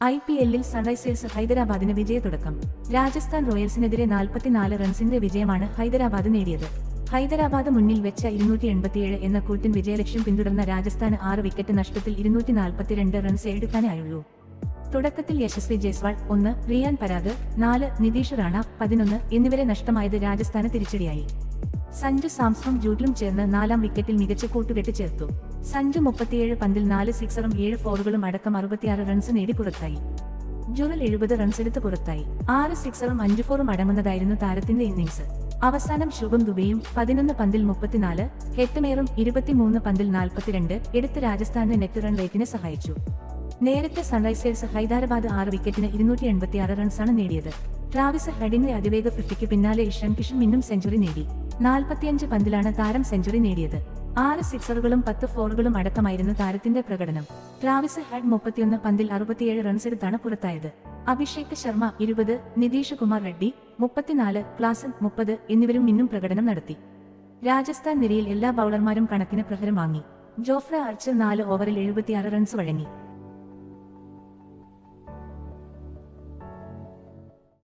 IPL-ൽ Sunrisers ഹൈദരാബാദിന് വിജയത്തുടക്കം. Rajasthan റോയൽസിനെതിരെ 44 റൺസിന്റെ വിജയമാണ് ഹൈദരാബാദ് നേടിയത്. ഹൈദരാബാദ് മുന്നിൽ വെച്ച 287 എന്ന കൂറ്റൻ വിജയലക്ഷ്യം പിന്തുടർന്ന രാജസ്ഥാന് 6 വിക്കറ്റ് നഷ്ടത്തിൽ 242 റൺസ് എടുക്കാനായുള്ളൂ. തുടക്കത്തിൽ യശസ്വി ജയ്സ്വാൾ 1, റിയാൻ പരാഗ് 4, നിതീഷ് റാണ 11 എന്നിവരെ നഷ്ടമായത് രാജസ്ഥാന് തിരിച്ചടിയായി. സഞ്ജു സാംസണും ജൂഡ്ലും ചേർന്ന് 4ാം വിക്കറ്റിൽ മികച്ച കൂട്ടുകെട്ട് ചേർത്തു. സഞ്ജു 37 പന്തിൽ 4 സിക്സറും 7 ഫോറുകളും അടക്കം 66 റൺസ് നേടി പുറത്തായി. ജുറൽ 70 റൺസെടുത്ത് പുറത്തായി. 6 സിക്സറും 5 ഫോറും അടങ്ങുന്നതായിരുന്നു താരത്തിന്റെ ഇന്നിംഗ്സ്. അവസാനം ശുഭം ദുബെയും 11 പന്തിൽ 34, ഹെറ്റ്മേറും 23 പന്തിൽ 42 എടുത്ത് രാജസ്ഥാന്റെ നെറ്റ് റൺ റേറ്റിനെ സഹായിച്ചു. നേരത്തെ സൺറൈസേഴ്സ് ഹൈദരാബാദ് 6 വിക്കറ്റിന് 286 റൺസാണ് നേടിയത്. ട്രാവിസ് ഹെഡിന്റെ അതിവേഗ 50ക്ക് പിന്നാലെ ഇഷാൻ കിഷൻ മിന്നും സെഞ്ചുറി നേടി. 45 പന്തിലാണ് താരം സെഞ്ചുറി നേടിയത്. 6 സിക്സറുകളും 10 ഫോറുകളും അടക്കമായിരുന്നു താരത്തിന്റെ പ്രകടനം. ട്രാവിസ് ഹെഡ് 31 പന്തിൽ 67 റൺസെടുത്താണ് പുറത്തായത്. അഭിഷേക് ശർമ്മ 20, നിതീഷ് കുമാർ റെഡ്ഡി 34, ക്ലാസൻ 30 എന്നിവരും മിന്നും പ്രകടനം നടത്തി. രാജസ്ഥാൻ നിരയിൽ എല്ലാ ബൌളർമാരും കണക്കിന് പ്രഹരം വാങ്ങി. ജോഫ്ര ആർച്ചർ 4 ഓവറിൽ 76 റൺസ് വഴങ്ങി.